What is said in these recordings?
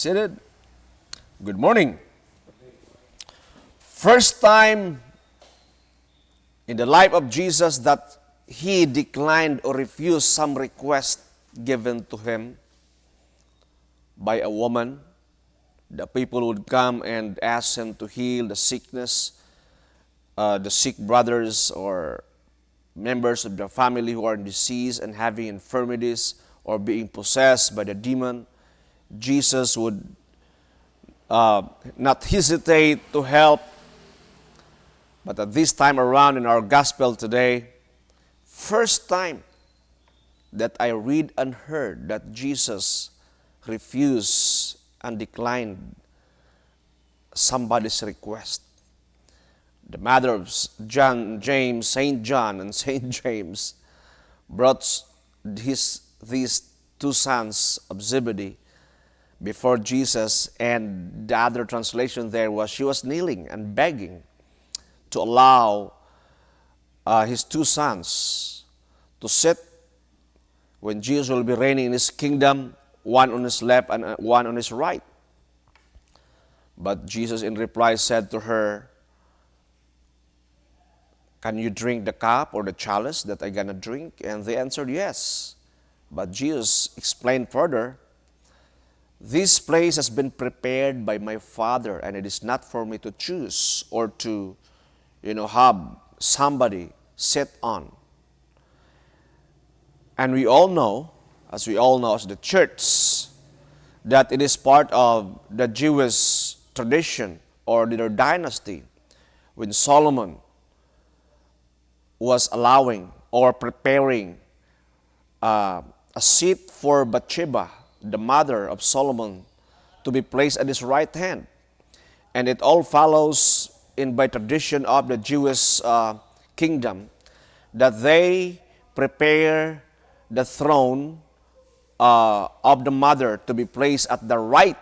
Seated. Good morning. First time in the life of Jesus that he declined or refused some request given to him by a woman. The people would come and ask him to heal the sickness, the sick brothers or members of the family who are diseased and having infirmities or being possessed by the demon. Jesus would not hesitate to help. But at this time around in our gospel today, first time that I read and heard that Jesus refused and declined somebody's request. The mother of James, Saint John and Saint James brought these two sons of Zebedee before Jesus, and the other translation there was she was kneeling and begging to allow his two sons to sit when Jesus will be reigning in his kingdom, one on his left and one on his right. But Jesus in reply said to her, "Can you drink the cup or the chalice that I'm gonna drink?" And they answered yes. But Jesus explained further, "This place has been prepared by my Father, and it is not for me to choose or to have somebody sit on." And we all know, as the church, that it is part of the Jewish tradition or their dynasty when Solomon was allowing or preparing a seat for Bathsheba, the mother of Solomon, to be placed at his right hand. And it all follows by tradition of the Jewish kingdom that they prepare the throne of the mother to be placed at the right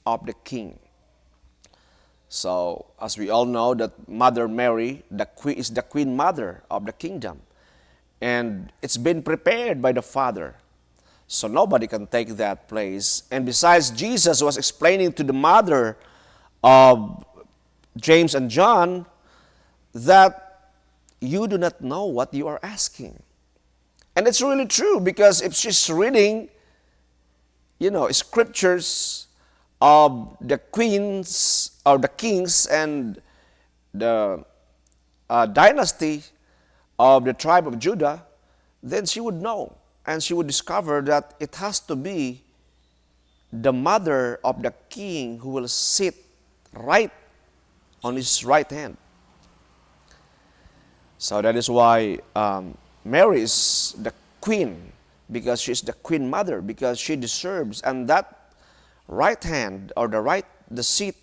of the king. So, as we all know, that Mother Mary is the queen mother of the kingdom. And it's been prepared by the Father. So nobody can take that place. And besides, Jesus was explaining to the mother of James and John that you do not know what you are asking. And it's really true, because if she's reading, scriptures of the queens or the kings and the dynasty of the tribe of Judah, then she would know, and she would discover that it has to be the mother of the king who will sit right on his right hand. So that is why Mary is the queen, because she's the queen mother, because she deserves, and that right hand or the seat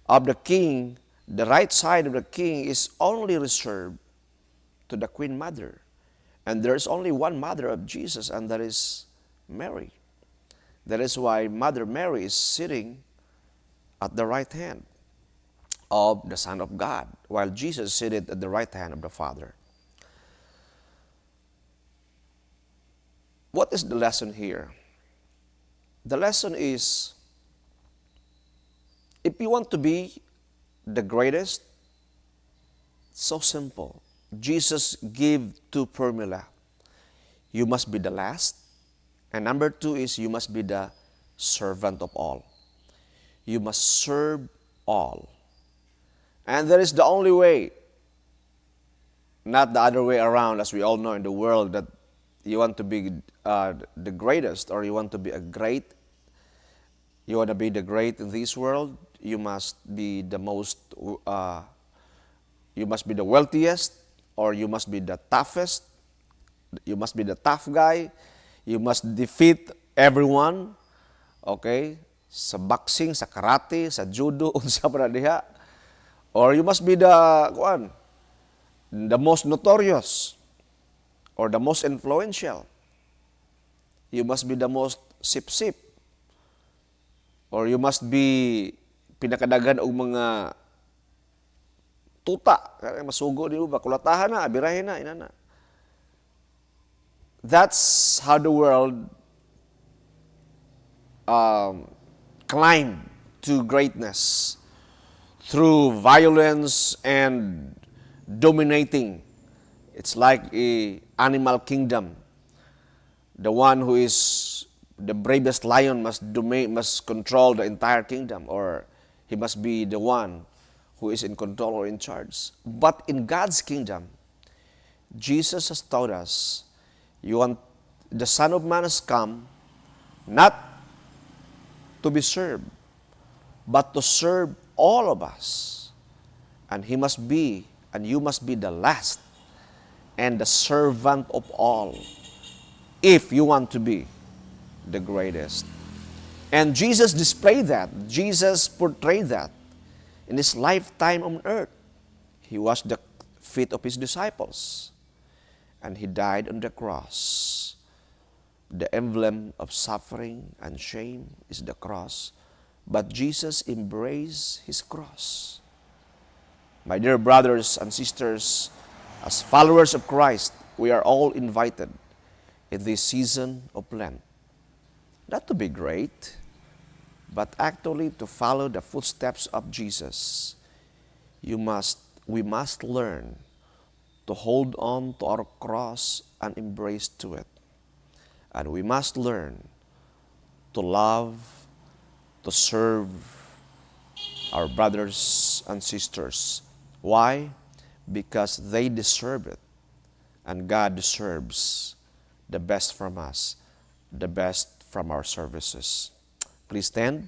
of the king, the right side of the king is only reserved to the queen mother. And there is only one mother of Jesus, and that is Mary. That is why Mother Mary is sitting at the right hand of the Son of God, while Jesus is seated at the right hand of the Father. What is the lesson here? The lesson is, if you want to be the greatest, so simple. Jesus gave two formula. You must be the last. And number two is you must be the servant of all. You must serve all. And that is the only way, not the other way around, as we all know in the world, that you want to be the greatest, or you want to be you want to be the great in this world, you must be the most, you must be the wealthiest, or you must be the toughest, you must be the tough guy, you must defeat everyone, okay? Sa boxing, sa karate, sa judo, unsa pa na diha. Or you must be the most notorious, or the most influential. You must be the most sip-sip. Or you must be pinakadagan og mga tuta, masugo di ba, kulatahan na, abirahin na, inana. That's how the world climb to greatness through violence and dominating. It's like a animal kingdom. The one who is the bravest lion must control the entire kingdom, or he must be the one who is in control or in charge. But in God's kingdom, Jesus has taught us, you want the Son of Man has come not to be served, but to serve all of us. And he must be, and you must be the last and the servant of all if you want to be the greatest. And Jesus displayed that. Jesus portrayed that in his lifetime on earth. He washed the feet of his disciples, and he died on the cross. The emblem of suffering and shame is the cross, but Jesus embraced his cross. My dear brothers and sisters, as followers of Christ, we are all invited in this season of Lent, not to be great, but actually to follow the footsteps of Jesus. We must learn to hold on to our cross and embrace to it. And we must learn to love, to serve our brothers and sisters. Why? Because they deserve it. And God deserves the best from us, the best from our services. Please stand.